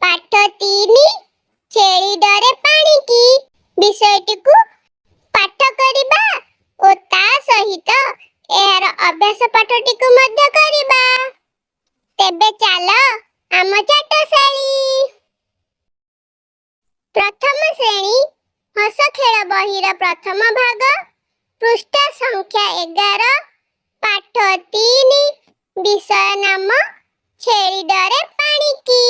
ପାଠ 3 ଛେଳି ଡରେ ପାଣିକି ବିଷୟଟିକୁ ପାଠ କରିବା ଓ ତା ସହିତ ଏହାର ଅଭ୍ୟାସ ପାଠଟିକୁ ମଧ୍ୟ କରିବା। ତେବେ ଚାଲ ଆମ ଚାଟଶାଳୀ। ପ୍ରଥମ ଶ୍ରେଣୀ ହସ ଖେଳ ବହିର ପ୍ରଥମ ଭାଗ, ପୃଷ୍ଠା ସଂଖ୍ୟା 11, ପାଠ 3, ବିଷୟ ନାମ ଛେଳି ଡରେ ପାଣିକି।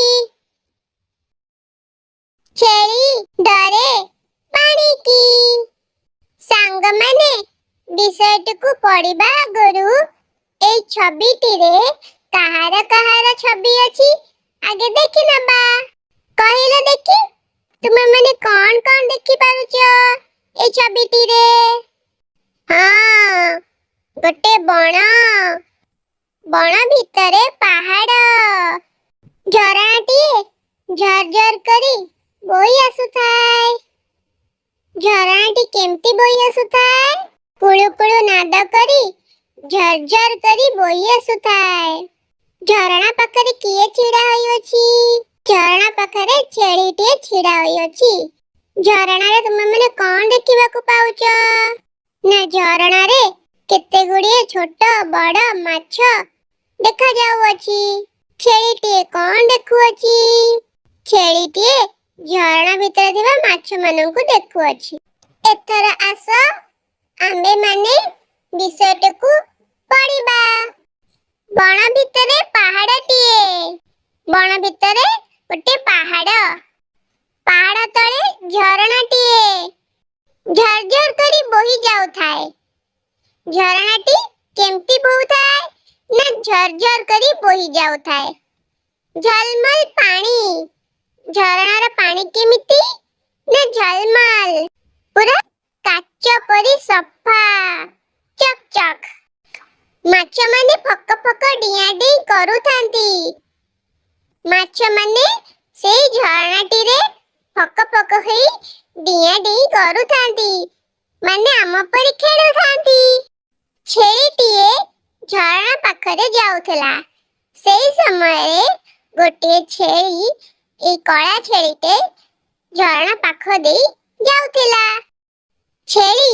ଛେଳି ଡରେ ପାଣିକି। ସାଙ୍ଗମାନେ, ବିଷୟଟିକୁ ପଢିବା ଆଗରୁ এই ଛବିଟିରେ କାହାର କାହାର ଛବି ଅଛି ଆଗେ ଦେଖି ନେବା। କହିଲ ଦେଖି, ତୁମେ ମାନେ କଣ କଣ ଦେଖି ପାରୁଛ এই ଛବିଟିରେ? ହଁ, ଗୋଟେ ବଣ ଭିତରେ ପାହାଡ଼, ଝରଣାଟିଏ ଝରଝର କରି ବୋହି ଆସୁଥାଏ। ଝରଣାଟି କେମିତି ବୋହି ଆସୁଥାଏ? କୁଳୁ କୁଳୁ ନାଦ କରି ଝରଝର କରି ବୋହି ଆସୁଥାଏ। ଝରଣା ପାଖରେ କିଏ ଛିଡ଼ା ହୋଇଅଛି? ଝରଣା ପାଖରେ ଛେଳିଟିଏ ଛିଡ଼ା ହୋଇଅଛି। ଝରଣାରେ ତୁମେ ମାନେ କଣ ଦେଖିବାକୁ ପାଉଛ? ନା ଝରଣାରେ କେତେ ଗୁଡ଼ିଏ ଛୋଟ ବଡ଼ ମାଛ ଦେଖାଯାଉଅଛି। ଛେଳିଟିଏ କଣ ଦେଖୁଅଛି? ଛେଳିଟିଏ ଝରଣା ଭିତରେ ଥିବା ମାଛମାନଙ୍କୁ ଦେଖୁଅଛି। ଏଥର ଆସ ଆମ୍ଭେମାନେ ବିଷୟଟିକୁ ପଢିବା। ବଣ ଭିତରେ ପାହାଡ଼ଟିଏ। ବଣ ଭିତରେ ଗୋଟେ ପାହାଡ଼। ପାହାଡ଼ ତଳେ ଝରଣାଟିଏ ଝରଝର କରି ବୋହି ଯାଉଥାଏ। ଝରଣାଟି କେମିତି ବହୁଥାଏ? ନା ଝରଝର କରି ବୋହି ଯାଉଥାଏ। ଝଲମଲ ପାଣି। ଝରଣାର ପାଣି କେମିତି? ନା ଝଲମଲ, ପୁରା କାଚ ପରି ସଫା, ଚକ୍ ଚକ୍। ମାଛମାନେ ଫକ ଫକ ଡିଆଁ ଡେଇଁ କରୁଥାନ୍ତି। ମାଛମାନେ ସେଇ ଝରଣାଟିରେ ଫକ ଫକ ହୋଇ ଡିଆଁ ଡେଇଁ କରୁଥାନ୍ତି, ମାନେ ଆମ ପରି ଖେଳୁଥାନ୍ତି। ଛେଳିଟିଏ ଝରଣା ପାଖରେ ଯାଉଥିଲା। ସେଇ ସମୟରେ ଗୋଟିଏ ଛେଳି, ଏଇ କଳା ଛେଳିଟେ ଝରଣା ପାଖ ଦେଇ ଯାଉଥିଲା। ଛେଳି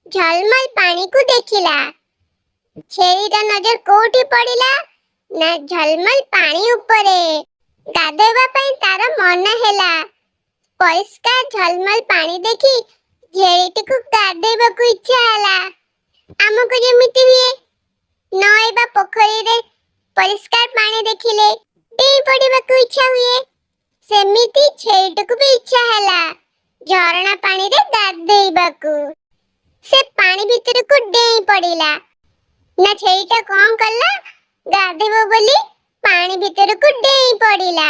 ଝଲମଲ ପାଣିକୁ ଦେଖିଲା। ଛେଳିର ନଜର କୋଉଠି ପଡ଼ିଲା? ନା ଝଲମଲ ପାଣି ଉପରେ। ଗାଧୋଇବା ପାଇଁ ତାର ମନ ହେଲା। ପରିଷ୍କାର ଝଲମଲ ପାଣି ଦେଖି ଛେଳିଟିକୁ ଗାଧୋଇବାକୁ ଇଚ୍ଛା ହେଲା। ଆମକୁ ଯେମିତି ହୁଏ, ନଈ ବା ପୋଖରୀରେ ପରିଷ୍କାର ପାଣି ଦେଖିଲେ ଡେଇଁ ପଡ଼ିବାକୁ ଇଚ୍ଛା ହୁଏ, ସେମିତି ଛେଳିଟିକୁ ବି ଇଚ୍ଛା ହେଲା ଝରଣା ପାଣିରେ ଗାଧୋଇବାକୁ। ସେ ପାଣି ଭିତରକୁ ଡେଇଁ ପଡ଼ିଲା। ନା ଛେଳିଟା କଣ କଲା? ଗାଧୋଇବ ବୋଲି ପାଣି ଭିତରକୁ ଡେଇଁ ପଡ଼ିଲା।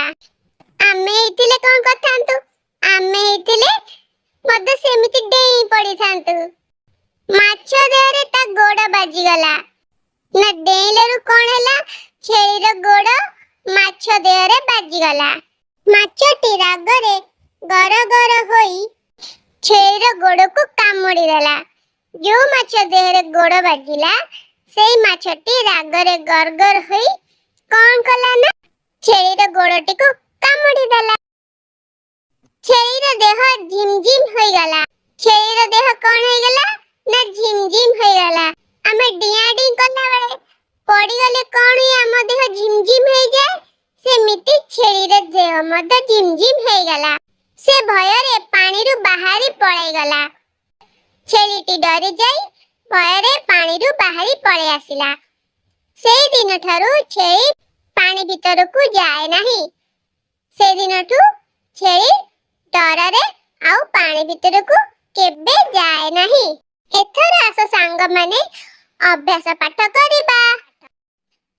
ଆମେ ହେଇଥିଲେ କଣ କରିଥାନ୍ତୁ? ଆମେ ହେଇଥିଲେ ମଧ୍ୟ ସେମିତି ଡେଇଁ ପଡ଼ିଥାନ୍ତୁ। ମାଛ ଦେହରେ ତା ଗୋଡ଼ ବାଜିଗଲା। ନା ଡେଇଁଲାରୁ କଣ ହେଲା? ଛେଳିର ଗୋଡ଼ ମାଛ ଦେହରେ ବାଜିଗଲା। ମାଛଟି ରାଗରେ ଗର ଗର ହୋଇ ଛେଳିର ଗୋଡ଼କୁ କାମୁଡ଼ି ଦେଲା। ଯୋଉ ମାଛ ଦେହରେ ଗୋଡ଼ ବାଜିଲା, ସେଇ ମାଛଟି ରାଗରେ ଗର ଗର ହୋଇ କଣ କଲା? ନା ଛେଳିର ଗୋଡ଼ଟିକୁ କାମୁଡ଼ି ଦେଲା। ଛେଳିର ଦେହ ଝିମ୍ ଝିମ୍ ହୋଇଗଲା। ଛେଳିର ଦେହ କଣ ହୋଇଗଲା? ନା ଝିମ୍ ଝିମ୍ ହୋଇଗଲା। ଆମେ ଡିଆଁ ଡେଇଁ କଲାବେଳେ ପଡ଼ିଗଲେ କଣ ହୁଏ? ଆମ ଦେହ ଝିମ୍ ଝିମ୍ ହୋଇଯାଏ। ସେମିତି ଛେଳିର ଦେହ ମଧ୍ୟ ଝିମ୍ ଝିମ୍ ହୋଇଗଲା। ସେ ଭୟରେ ପାଣିରୁ ବାହାରି ପଳାଇଗଲା। ଛେଳିଟି ଡରି ଯାଇ ଭୟରେ ପାଣିରୁ ବାହାରି ପଳାଇ ଆସିଲା। ସେଇ ଦିନଠାରୁ ଛେଳି ପାଣି ଭିତରକୁ ଯାଏ ନାହିଁ। ସେଦିନଠୁ ଛେଳି ଡରରେ ଆଉ ପାଣି ଭିତରକୁ କେବେ ଯାଏ ନାହିଁ। ଏଥର ଆସ ସାଙ୍ଗମାନେ ଅଭ୍ୟାସ ପାଠ କରିବା।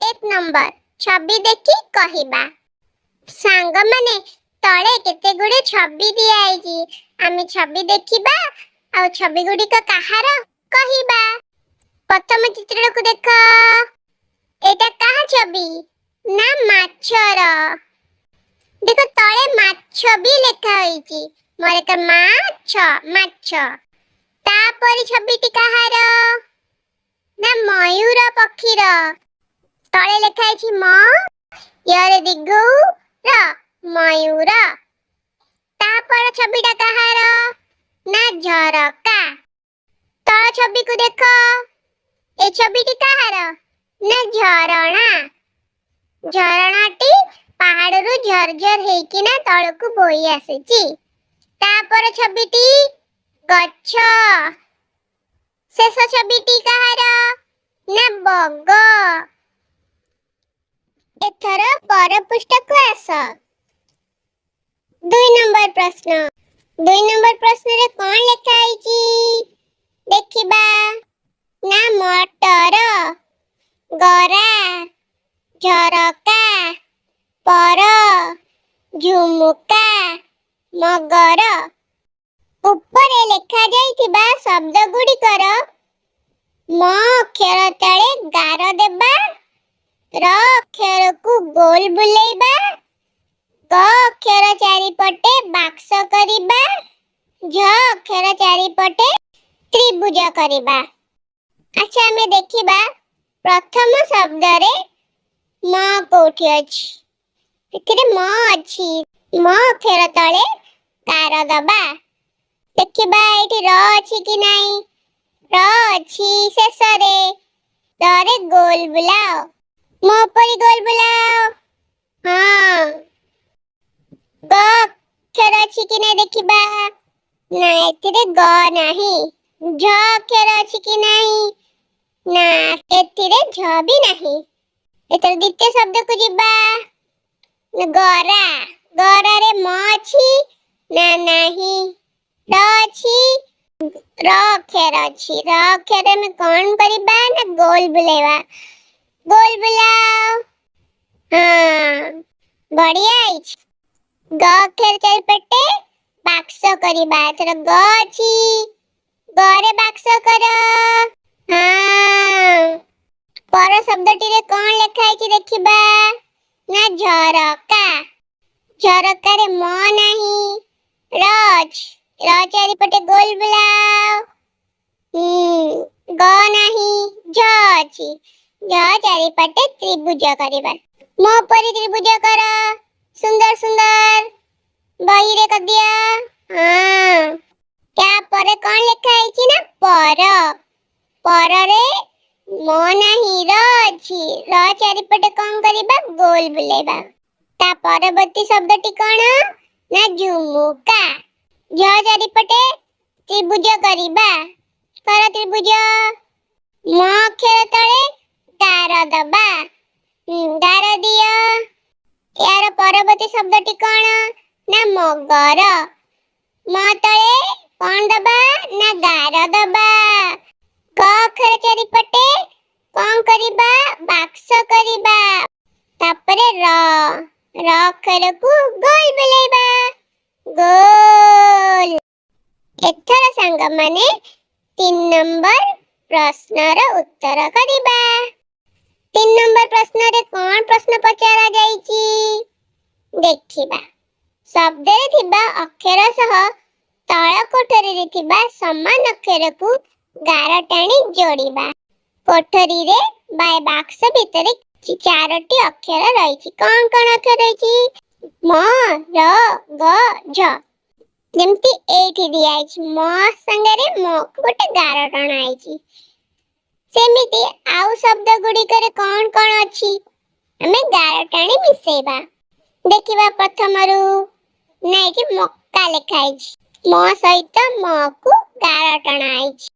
1 ନମ୍ବର, ଛବି ଦେଖି କହିବା। ସାଙ୍ଗମାନେ, ତଳେ କେତେ ଗୁଡ଼ିଏ ଛବି ଦିଆଯାଇଛି। ଆମେ ଛବି ଦେଖିବା ଆଉ ଛବି ଗୁଡ଼ିକ କାହାର କହିବା। ପ୍ରଥମ ଚିତ୍ରକୁ ଦେଖ। ଏଇଟା କାହା ଛବି? ନା ମାଛର। ଦେଖ ତଳେ ମାଛ ବି ଲେଖା ହୋଇଛି। ମରେକା ମାଛ, ମାଛ। ତାପରେ ଛବିଟି କାହାର? ନା ମୟୂର ପକ୍ଷୀର। ତଳେ ଲେଖା ହେଇଛି ମ ୟରେ ଦିଘଉ ର, ମୟୂର ମୟୂର। ତାପର ଛବିଟା କାହାର? ନା ଝରକା। ତଳ ଛବିକୁ ଦେଖ, ଏ ଛବିଟି କାହାର? ନା ଝରଣା। ଝରଣାଟି ପାହାଡରୁ ଝରଝର ହେଇକିନା ତଳକୁ ବୋହି ଆସୁଛି। ତାପର ଛବିଟି ଗଛ। ଶେଷ ଛବିଟି କାହାର? ନା ବଗ। ଏଥର ପର ପୃଷ୍ଠାକୁ ଆସ। 2 ନମ୍ବର ପ୍ରଶ୍ନ। 2 ନମ୍ବର ପ୍ରଶ୍ନରେ କଣ ଲେଖା ହେଇଛି ଦେଖିବା। ନା ମଟର, ଗରା, ଝରକା, ପର, ଝୁମୁକା, ମଗର। ଉପରେ ଲେଖାଯାଇଥିବା ଶବ୍ଦ ଗୁଡ଼ିକର ମ ଅକ୍ଷର ତଳେ ଗାର ଦେବା, ର ଅକ୍ଷରକୁ ଗୋଲ ବୁଲେଇବା, ଗ ଅକ୍ଷର ଚାରିପଟେ ବାକ୍ସ କରିବା, ଝ ଅକ୍ଷର ଚାରିପଟେ ତ୍ରିଭୁଜ କରିବା। ଆଚ୍ଛା, ଆମେ ଦେଖିବା ପ୍ରଥମ ଶବ୍ଦରେ ମ କୋଉଠି ଅଛି? ଏଥିରେ ମ ଅଛି। ମ ଅକ୍ଷର ତଳେ ଗାର ଦବା। ଦେଖିବା ଏଇଠି ର ଅଛି କି ନାହିଁ? ର ଅଛି ଶେଷରେ। ରରେ ଗୋଲ ବୁଲାଅ। ମୋ ପରି ଗୋଲ ବୁଲାଅ। ହଁ। ଗ ଅକ୍ଷର ଅଛି କି ନାହିଁ ଦେଖିବା। ନା, ଏଥିରେ ଗ ନାହିଁ। ଝ ଅକ୍ଷର ଅଛି କି ନାହିଁ? ନା, ଏଥିରେ ଝ ବି ନାହିଁ। ଏଥର ଦ୍ୱିତୀୟ ଶବ୍ଦକୁ ଯିବା। ଗରା। ଗରାରେ ମ ଅଛି? ନା, ନାହିଁ। ର ଅଛି? ର ଅକ୍ଷର ଅଛି। ର ଅକ୍ଷର ଆମେ କଣ କରିବା? ନା ଗୋଲ ବୁଲେଇବା। ଗୋଲ ବୁଲାଅ। ହଁ, ବଢିଆ ହେଇଛି। ଗ ଅକ୍ଷର ଚାରିପଟେ ବାକ୍ସ କରିବା। ଏଥର ଗ ଅଛି, ଗରେ ବାକ୍ସ କର। ହଁ। ପର ଶବ୍ଦଟିରେ କଣ ଲେଖା ହେଇଛି ଦେଖିବା। ନା ଝରକା। ଝରକାରେ ମ ନାହିଁ, ର ଅଛି। ର ଚାରିପଟେ ଗୋଲ ବୁଲାଅ। ଗ ନାହିଁ, ଝ ଅଛି। ଝ ଚାରିପଟେ ତ୍ରିଭୁଜ କରିବା। ମୋ ପରି ତ୍ରିଭୁଜ କର। ସୁନ୍ଦର ସୁନ୍ଦର ବହିରେ କରିଦିଅ। ହଁ। ତାପରେ କଣ ଲେଖା ହେଇଛି? ନା ପର। ପରରେ ମ ନାହିଁ, ର ଅଛି। ର ଚାରିପଟେ କଣ କରିବା? ଗୋଲ ବୁଲେଇବା। ତା ପରବର୍ତ୍ତୀ ଶବ୍ଦଟି କଣ? ନା ଝୁମୁକା। ଝ ଚାରିପଟେ ତ୍ରିଭୁଜ କରିବା। କର ତ୍ରିଭୁଜ। ମ ଅକ୍ଷର ତଳେ ଗାର ଦବା। ଗାର ଦିଅ। ଏହାର ପରବର୍ତ୍ତୀ ଶବ୍ଦଟି କଣ? ନା ମଗର। ମ ତଳେ କଣ ଦବା? ନା ଗାର ଦବା। କ ଅକ୍ଷର ଚାରିପଟେ କଣ କରିବା? ବାକ୍ସ କରିବା। ତାପରେ ର ଅକ୍ଷରକୁ ଗୋଲ ବୁଲେଇବା। ଗୋଲ। ଏଥର ସାଙ୍ଗମାନେ 3 ନମ୍ବର ପ୍ରଶ୍ନର ଉତ୍ତର କରିବା। 3 ନମ୍ବର ପ୍ରଶ୍ନରେ କଣ ପ୍ରଶ୍ନ ପଚରା ଯାଇଛି ଦେଖିବା। ଶବ୍ଦରେ ଥିବା ଅକ୍ଷର ସହ ତଳ କୋଠରୀରେ ଥିବା ସମାନ ଅକ୍ଷରକୁ ଗାର ଟାଣି ଯୋଡ଼ିବା। କୋଠରୀରେ ବା ବାକ୍ସ ଭିତରେ 4ଟି ଅକ୍ଷର ରହିଛି। କଣ କଣ ଅକ୍ଷର ରହିଛି? ମ, ର, ଗ, ଝ। ଯେମିତି ଏଇଠି ଦିଆଯାଇଛି, ମ ସାଙ୍ଗରେ ମ କୁ ଗୋଟେ ଗାର ଟଣା ହେଇଛି। ସେମିତି ଆଉ ଶବ୍ଦ ଗୁଡ଼ିକରେ କଣ କଣ ଅଛି? ଆମେ ଗାର ଟାଣି ମିଶେଇବା। ଦେଖିବା ପ୍ରଥମରୁ। ନା, ଏଠି ମକା ଲେଖା ହେଇଛି। ମ ସହିତ ମ କୁ ଗାର ଟଣା ହେଇଛି।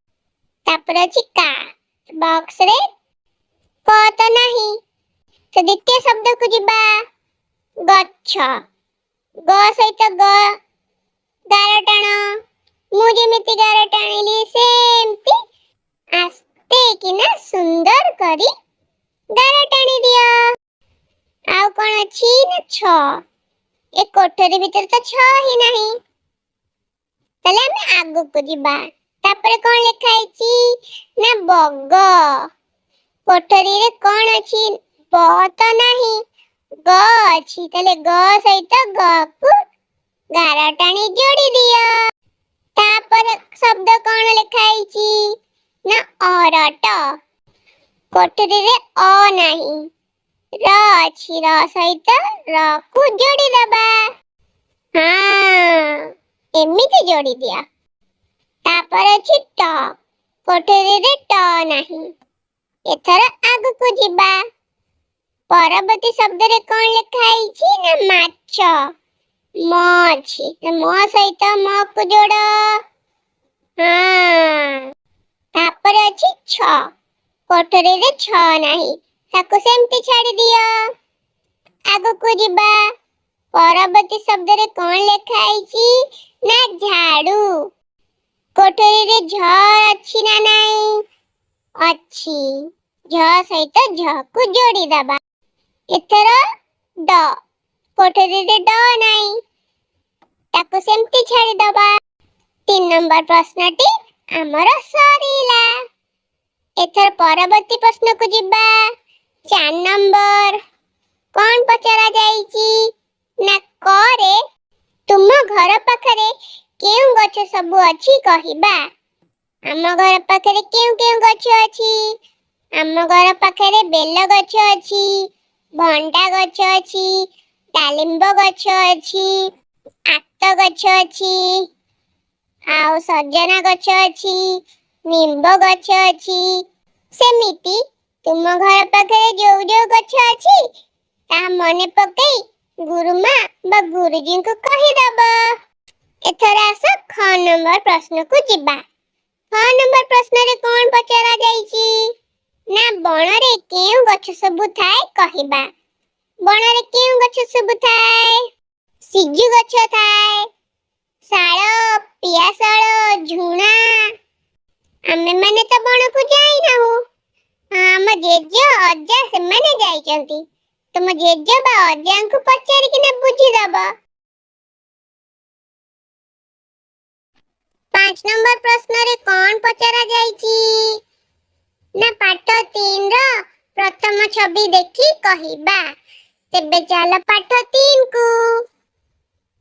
ତାପରେ ଅଛି କା। ବକ୍ସରେ କ ତ ନାହିଁ। ତ ଦ୍ୱିତୀୟ ଶବ୍ଦକୁ ଯିବା। ଗଛ। ଗ ସହିତ ଗ ଗାର ଟାଣ। ମୁଁ ଯେମିତି ଗାର ଟାଣିଲି ସେମିତି ଆସ୍ତେ କିନା ସୁନ୍ଦର କରି ଗାର ଟାଣି ଦିଅ। ଆଉ କଣ ଅଛି? ନା ଛ। ଏ କୋଠରୀ ଭିତରେ ତ ଛ ହିଁ ନାହିଁ। ତାହେଲେ ଆମେ ଆଗକୁ ଯିବା। ତାପରେ କଣ ଲେଖା ହେଇଛି? ନା ବଗ। କୋଠରୀରେ କଣ ଅଛି? ବ ତ ନାହିଁ, ଗ ଅଛି। ତାହେଲେ ଗ ସହିତ ଗ କୁ ଗାର ଟାଣି ଯୋଡ଼ି ଦିଅ। ତାପରେ ଶବ୍ଦ କଣ ଲେଖା ହେଇଛି? ନା ଅରଟ। କୋଠରୀରେ ଅ ନାହିଁ, ର ଅଛି। ର ସହିତ ର କୁ ଯୋଡ଼ି ଦବା। କୋଠରୀ ଯୋଡ଼ି ଦିଅ। ତାପରେ ଅଛି ଟ, କୋଠରୀରେ ଟ ନାହିଁ। ଏଥର ଆଗକୁ ଯିବା। ପରବର୍ତ୍ତୀ ଶବ୍ଦରେ କଣ ଲେଖା ହେଇଛି ନା ମାଛ। ମ ଅଛି, ମ ସହିତ ମ କୁ ଯୋଡ଼। ହଁ। ତାପରେ ଅଛି ଛ, କୋଠରୀରେ ଛ ନାହିଁ, ତାକୁ ସେମିତି ଛାଡ଼ି ଦିଅ। ଆଗକୁ ଯିବା। ପରବର୍ତ୍ତୀ ଶବ୍ଦରେ କଣ ଲେଖା ହେଇଛି ନା ଝାଡୁ। କୋଠରୀରେ ଝ ଅଛି ନା ନାହିଁ? ଅଛି। ଝ ସହିତ ଝ କୁ ଯୋଡ଼ି ଦବା। ଏଥର ଡ, କୋଠରୀରେ ଡ ନାହିଁ, ତାକୁ ସେମିତି ଛାଡ଼ି ଦବା। 3 ନମ୍ବର ପ୍ରଶ୍ନଟି ଆମର ସରିଲା। ଏଥର ପରବର୍ତ୍ତୀ ପ୍ରଶ୍ନକୁ ଯିବା। 4 ନମ୍ବର କଣ ପଚରା ଯାଇଛି ନା କ ରେ ତୁମ ଘର ପାଖରେ କେଉଁ ଗଛ ସବୁ ଅଛି କହିବା। ଆମ ଘର ପାଖରେ କେଉଁ କେଉଁ ଗଛ ଅଛି? ଆମ ଘର ପାଖରେ ବେଲ ଗଛ ଅଛି, ଭଣ୍ଡା ଗଛ ଅଛି, ଡାଳିମ୍ବ ଗଛ ଅଛି, ଆତ ଗଛ ଅଛି, ଆଉ ସଜନା ଗଛ ଅଛି, ନିମ୍ବ ଗଛ ଅଛି। ସେମିତି ତୁମ ଘର ପାଖରେ ଯୋଉ ଯୋଉ ଗଛ ଅଛି ତାହା ମନେ ପକେଇ ଗୁରୁମା ବା ଗୁରୁଜୀଙ୍କୁ କହିଦବ। ଏଥର ଆସ ଖ ନମ୍ବର ପ୍ରଶ୍ନକୁ ଯିବା। ଖ ନମ୍ବର ପ୍ରଶ୍ନରେ କଣ ପଚରା ଯାଇଛି ନା ବଣରେ କେଉଁ ଗଛ ସବୁ ଥାଏ କହିବା। ବଣରେ କେଉଁ ଗଛ ସବୁ ଥାଏ? ସିଜୁ ଗଛ ଥାଏ, ଶାଳ, ପିଆଶାଳ, ଝୁଣା। ଆମେମାନେ ତ ବଣକୁ ଯାଇନାହୁଁ। ଆମ ଜେଜେ ଅଜା ସେମାନେ ଯାଇଛନ୍ତି। ତୁମ ଜେଜେ ବା ଅଜାଙ୍କୁ ପଚାରିକିନା ବୁଝିଦବ। 5 ନମ୍ବର ପ୍ରଶ୍ନରେ କଣ ପଚରା ଯାଇଛି ନା ପାଠ 3 ର ପ୍ରଥମ ଛବି ଦେଖି କହିବା। ତେବେ ଚାଲ ପାଠ 3 କୁ।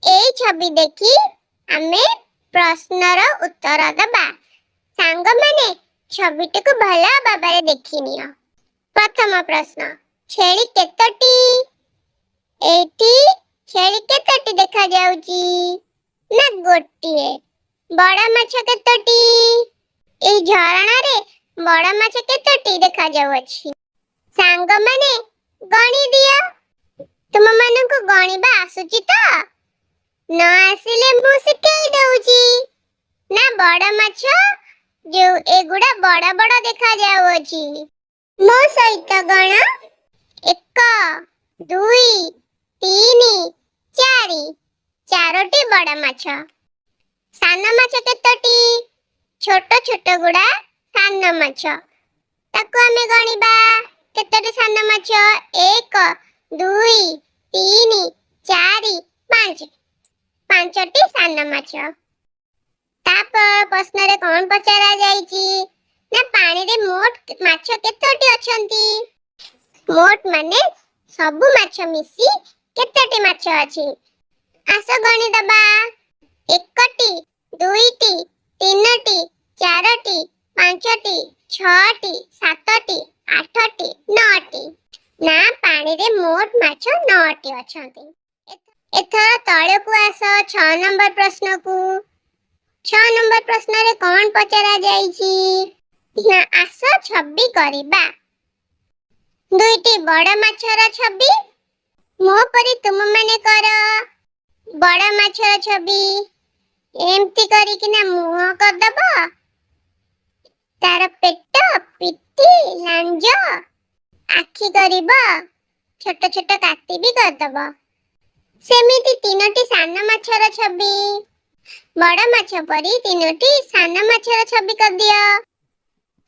এই ছবি দেখি ଆମେ ପ୍ରଶ୍ନର ଉତ୍ତର ଦେବା। ସାଙ୍ଗମାନେ ଛବିଟିକୁ ଭଲ ଭାବରେ ଦେଖିନିଅ। ପ୍ରଥମ ପ୍ରଶ୍ନ, ଛେଳି କେତୋଟି? ଏଇଠି ଛେଳି କେତୋଟି ଦେଖାଯାଉଛି ନା ଗୋଟିଏ। ବଡ଼ ମାଛ କେତୋଟି? এই ଝରଣାରେ ବଡ଼ ମାଛ କେତୋଟି ଦେଖାଯାଉଅଛି? ସାଙ୍ଗମାନେ ଗଣି ଦିଅ। ତୁମମାନଙ୍କୁ ଗଣିବା ଆସୁଛି ତ? ନ ଆସିଲେ ମୁଁ ଶିଖେଇ ଦଉଛି। ନା ବଡ଼ ମାଛ ଯୋଉ ଏଗୁଡ଼ା ବଡ଼ ବଡ଼ ଦେଖାଯାଉଅଛି। ମୋ ସହିତ ଗଣ। 1 2 3 4, ଚାରୋଟି ବଡ଼ ମାଛ। ସାନ ମାଛ କେତୋଟି? ଛୋଟ ଛୋଟ ଗୁଡ଼ା ସାନ ମାଛ। ତାକୁ ଆମେ ଗଣିବା। କେତୋଟି ସାନ ମାଛ? 1 2 3 4 5, ପାଞ୍ଚଟି ସାନ ମାଛ। ତାପରେ ପ୍ରଶ୍ନରେ କଣ ପଚରା ଯାଇଛି ନା ପାଣିରେ ମୋଟ ମାଛ କେତୋଟି ଅଛନ୍ତି? ମୋଟ ମାନେ ସବୁ ମାଛ ମିଶି କେତୋଟି ମାଛ ଅଛି? ଆସ ଗଣିଦବା। 1ଟି, 2ଟି, 3ଟି, 4ଟି, 5ଟି, 6ଟି, 7ଟି, 8ଟି, 9ଟି। ନା ପାଣିରେ ମୋଟ ମାଛ 9ଟି ଅଛନ୍ତି। ଏଥର ତଳକୁ ଆସ 6 ନମ୍ବର ପ୍ରଶ୍ନକୁ। 6 ନମ୍ବର ପ୍ରଶ୍ନରେ କଣ ପଚରା ଯାଇଛି ନା ଆସ ଛବି କରିବା। 2ଟି ବଡ଼ ମାଛର ଛବି। ମୋ ପରି ତୁମମାନେ କର। ବଡ଼ ମାଛର ଛବି ଏମିତି କରିକିନା ମୁହଁ କରିଦବ। ତାର ପେଟ, ପିଠି, ଲାଞ୍ଜ, ଆଖି କରିବ। ଛୋଟ ଛୋଟ କାତି ବି କରିଦବ। ସେମିତି 3ଟି ସାନ ମାଛର ଛବି। ବଡ଼ ମାଛ ପରି 3ଟି ସାନ ମାଛର ଛବି କରିଦିଅ।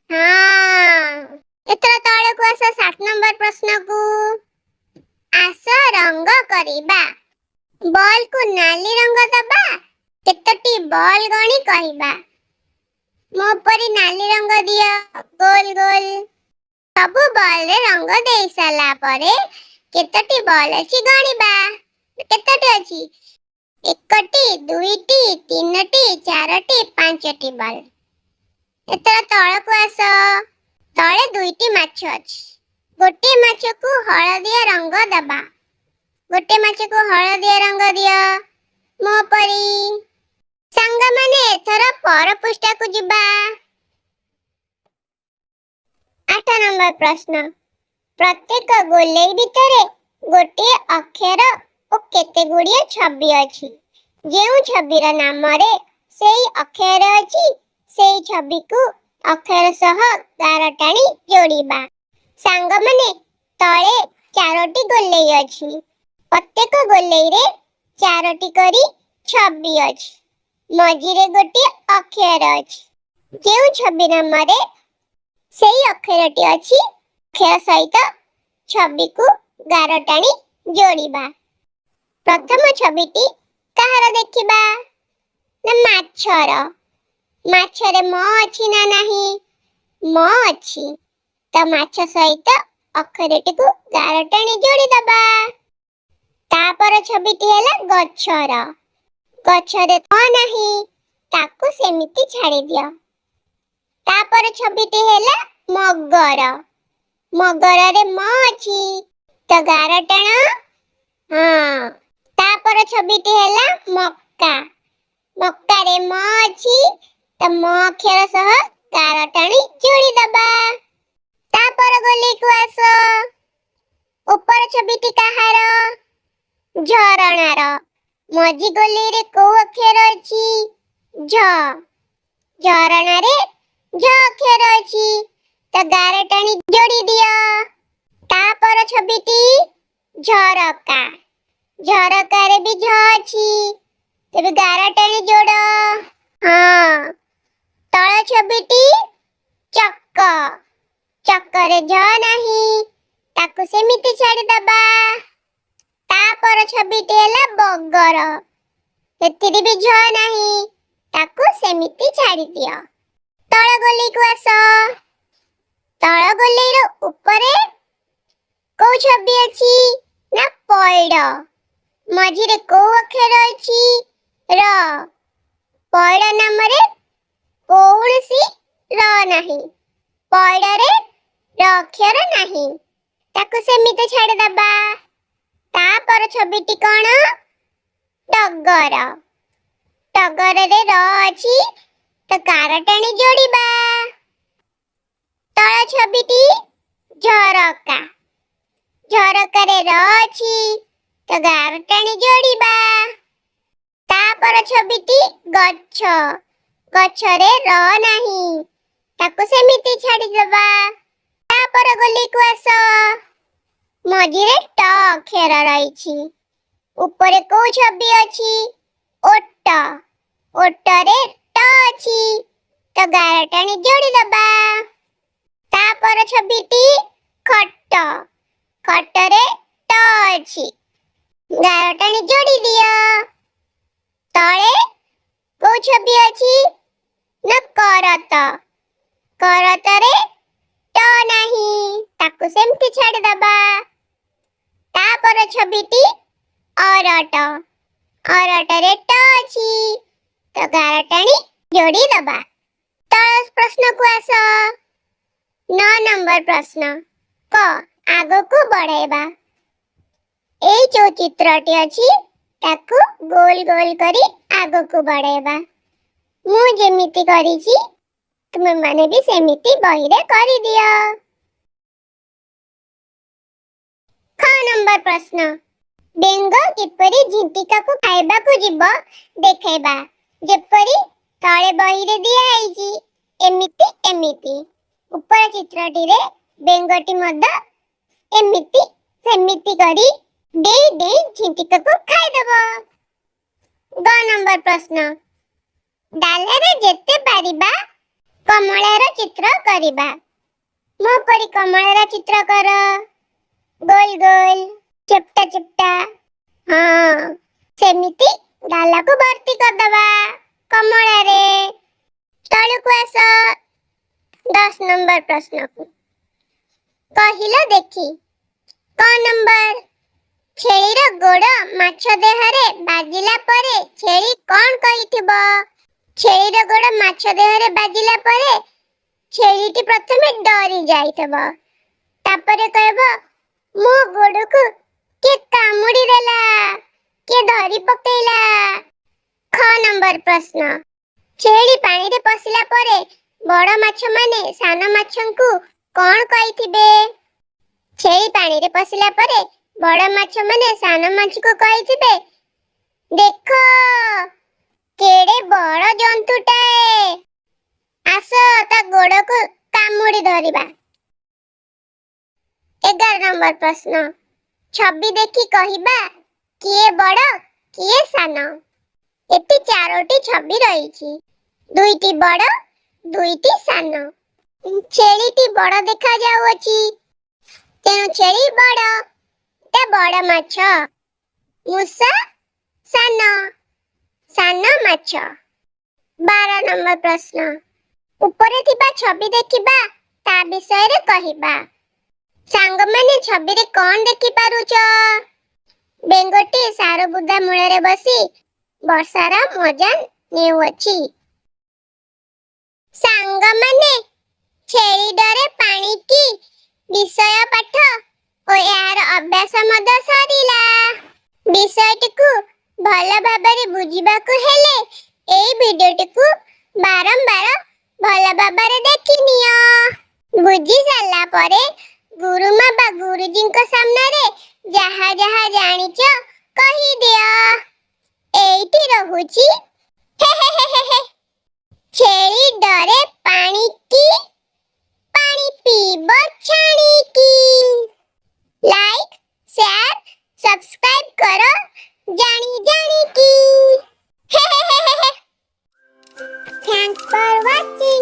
ହଁ। ଏଥର ତଳକୁ ଆସ 7 ନମ୍ବର ପ୍ରଶ୍ନକୁ। ଆସ ରଙ୍ଗ କରିବା। ବଲକୁ ନାଲି ରଙ୍ଗ ଦବା। କେତୋଟି ବଲ ଗଣି କହିବା। ମୋ ପରି ନାଲି ରଙ୍ଗ ଦିଅ, ଗୋଲ ଗୋଲ। ସବୁ ବଲରେ ରଙ୍ଗ ଦେଇ ସାରିଲା ପରେ କେତୋଟି ବଲ ଅଛି ଗଣିବା। କେତୋଟି ଅଛି? 1ଟି, 2ଟି, 3ଟି, 4ଟି, 5ଟି ବଲ। ଏଥର ତଳକୁ ଆସ। ତଳେ 2ଟି ମାଛ ଅଛି। ଗୋଟିଏ ମାଛକୁ ହଳଦିଆ ରଙ୍ଗ ଦବା। ଗୋଟେ ମାଛକୁ ହଳଦିଆ ରଙ୍ଗ ଦିଅ ମୋ ପରି। ସାଙ୍ଗମାନେ ଏଥର ପର ପୃଷ୍ଠାକୁ ଯିବା। 8 ନମ୍ବର ପ୍ରଶ୍ନ। ପ୍ରତ୍ୟେକ ଗୋଲେଇ ଭିତରେ ଗୋଟିଏ ଅକ୍ଷର ଓ କେତେ ଗୁଡ଼ିଏ ଛବି ଅଛି। ଯେଉଁ ଛବିର ନାମରେ ସେଇ ଅକ୍ଷର ଅଛି ସେଇ ଛବିକୁ ଅକ୍ଷର ସହ ଗାର ଟାଣି ଯୋଡ଼ିବା। ସାଙ୍ଗମାନେ ତଳେ 4ଟି ଗୋଲେଇ ଅଛି। ପ୍ରତ୍ୟେକ ଗୋଲେଇରେ 4ଟି କରି ଛବି ଅଛି। ମଝିରେ ଗୋଟିଏ ଅକ୍ଷର ଅଛି। ଯେଉଁ ଛବି ନାମରେ ସେଇ ଅକ୍ଷରଟି ଅଛି ଅକ୍ଷର ସହିତ ଛବିକୁ ଗାର ଟାଣି ଯୋଡ଼ିବା। ପ୍ରଥମ ଛବିଟି କାହାର ଦେଖିବା? ନା ମାଛର। ମାଛରେ ମ ଅଛି ନା ନାହିଁ? ମ ଅଛି। ତ ମାଛ ସହିତ ଅକ୍ଷରଟିକୁ ଗାର ଟାଣି ଯୋଡ଼ିଦବା। ତାପର ଛବିଟି ହେଲା ଗଛର। ଗଛରେ ମ ନାହିଁ, ତାକୁ ସେମିତି ଛାଡ଼ି ଦିଅ। ତାପର ଛବିଟି ହେଲା ମଗର। ମଗରରେ ମ ଅଛି, ତ ଗାର ଟାଣ। ହଁ। ତାପର ଛବିଟି ହେଲା ମକା। ମକାରେ ମ ଅଛି, ତ ମ ଅକ୍ଷର ସହ ଗାର ଟାଣି ଯୋଡ଼ିଦବା। ତାପର ଗୋଲେଇକୁ ଆସ। ଉପର ଛବିଟି କାହାର? ଝରଣାର। ମଝି ଗୋଲେଇରେ କୋଉ ଅକ୍ଷର ଅଛି? ଝ। ଝରଣାରେ ଝ ଅକ୍ଷର ଅଛି, ତ ଗାର ଟାଣି ଯୋଡ଼ି ଦିଅ। ତାପର ଛବିଟି ଝରକା। ଝରକାରେ ବି ଝ ଅଛି, ତେବେ ଗାର ଟାଣି ଯୋଡ଼। ହଁ। ତଳ ଛବିଟି ଚକ। ଚକରେ ଝ ନାହିଁ, ତାକୁ ସେମିତି ଛାଡ଼ିଦବା। ତାପର ଛବିଟି ହେଲା ବଗର। ସେଥିରେ ବି ଝ ନାହିଁ, ତାକୁ ସେମିତି ଛାଡ଼ି ଦିଅ। ତଳ ଗୋଲେଇକୁ ଆସ। ତଳ ଗୋଲେଇର ଉପରେ କୋଉ ଛବି ଅଛି? ନା ପଇଡ଼। ମଝିରେ କୋଉ ଅକ୍ଷର ଅଛି? ର। ପଇଡ଼ ନାମରେ କୌଣସି ର ନାହିଁ। ପଇଡ଼ରେ ର ଅକ୍ଷର ନାହିଁ, ତାକୁ ସେମିତି ଛାଡ଼ିଦବା। ତାପର ଛବିଟି କଣ? ଟଗର। ଟଗରରେ ର ଅଛି, ତ ଗାର ଟାଣି ଯୋଡ଼ିବା। ତଳ ଛବିଟି ଝରକା। ଝରକାରେ ର ଅଛି, ତ ଗାର ଟାଣି ଯୋଡ଼ିବା। ତାପର ଛବିଟି ଗଛ। ଗଛରେ ର ନାହିଁ, ତାକୁ ସେମିତି ଛାଡ଼ିଦେବା। ତାପର ଗୋଲେଇକୁ ଆସ। ମଝିରେ ଟ ଅକ୍ଷର ରହିଛି। ଉପରେ କୋଉ ଛବି ଅଛି? ଓଟ। ଓଟରେ ଟ ଅଛି, ତ ଗାର ଟାଣି ଯୋଡ଼ିଦବା। ତାପର ଛବିଟି ଖଟ। ଖଟରେ ଟ ଅଛି, ଗାର ଟାଣି ଯୋଡ଼ି ଦିଅ। ତଳେ କୋଉ ଛବି ଅଛି? ନା କରତ। କରତରେ ଟ ନାହିଁ, ତାକୁ ସେମିତି ଛାଡ଼ିଦବା। ତାପର ଛବିଟି ଅରଟ। ଅରଟରେ ଟ ଅଛି, ତ ଗାର ଟାଣି ଯୋଡ଼ିଦବା। ତଳ ପ୍ରଶ୍ନକୁ ଆସ। 9 ନମ୍ବର ପ୍ରଶ୍ନ। କ ଆଗକୁ ବଢ଼ାଇବା। ଏଇ ଯୋଉ ଚିତ୍ରଟି ଅଛି ତାକୁ ଗୋଲ ଗୋଲ କରି ଆଗକୁ ବଢ଼ାଇବା। ମୁଁ ଯେମିତି କରିଛି ତୁମେମାନେ ବି ସେମିତି ବହିରେ କରିଦିଅ। 6 ନମ୍ବର ପ୍ରଶ୍ନ। ବେଙ୍ଗ କିପରି ଝିଣ୍ଟିକାକୁ ଖାଇବାକୁ ଯିବ ଦେଖାଇବା। ଯେପରି ତଳେ ବହିରେ ଦିଆହେଇଛି ଏମିତି ଏମିତି। ଉପର ଚିତ୍ରଟିରେ ବେଙ୍ଗଟି ମଧ୍ୟ ଏମିତି ସେମିତି କରି ଡେଇଁ ଡେଇଁ ଝିଣ୍ଟିକାକୁ ଖାଇଦେବ। 10 ନମ୍ବର ପ୍ରଶ୍ନ। ଡାଲରେ ଯେତେ ପାରିବା କମଳାର ଚିତ୍ର କରିବା। ମୋ ପରି କମଳାର ଚିତ୍ର କର। ଗୋଲ ଗୋଲ, ଚେପ୍ଟା ଚେପ୍ଟା। ହଁ, ସେମିତି ଡାଲକୁ ଭର୍ତ୍ତି କରିଦବା କମଳାରେ। ତଳକୁ ଆସ। 10 ନମ୍ବର ପ୍ରଶ୍ନକୁ କହିଲ ଦେଖି। କ ନମ୍ବର। ଛେଳିର ଗୋଡ଼ ମାଛ ଦେହରେ ବାଜିଲା ପରେ ଛେଳି କଣ କହିଥିବ? ଛେଳିର ଗୋଡ଼ ମାଛ ଦେହରେ ବାଜିଲା ପରେ ଛେଳିଟି ପ୍ରଥମେ ଡରି ଯାଇଥିବ। ତାପରେ କହିବ, ମୋ ଗୋଡ଼କୁ କିଏ କାମୁଡ଼ି ଦେଲା, କିଏ ଧରି ପକେଇଲା। ख नंबर प्रश्न छेली पानी रे पसिला परे बड़ माछ माने सान माछंकु कोन कहिथिबे छेली पानी रे पसिला परे बड़ माछ माने सान माछ को कहिथिबे देखो केड़े बड़ जंतुटाए आसो ता गोड़ को कामुड़ी धरिबा 11 नंबर प्रश्न छवि देखी कहिबा किए बड़ किए सान एटी चारोटी छवि रही दुईटी बड़ दुईटी सान छेलीटी बड़ देखा जाउअछि तेणु छेली बड़ ता बड़ माछ मूसा सान सान माछ 12 नंबर प्रश्न ऊपर थिबा छवि देखिबा ता विषय रे कहिबा सांग माने छवि रे कोन देखि पारुछ बेंगोटी सारो बुदा मूल रे बसी वर्षार मजा नेउअछि सांग माने छेली डरे पानी की विषय पाठ ओ यार अभ्यास मद सरिला विषयटिकु भल भाबरे बुझिबाकु हेले एई भिडियोटिकु बारंबार भल भाबरे देखिनियो बुझी साला परे गुरुमा बा गुरुजी को सामने रे जहा जहा जानिच कहि दियो एइटी रहुची हे हे हे हे हे छेली डरे पानी की पानी पीबो छाणी की लाइक शेयर सब्सक्राइब करो जानी जानी की थैंक्स फॉर वाचिंग।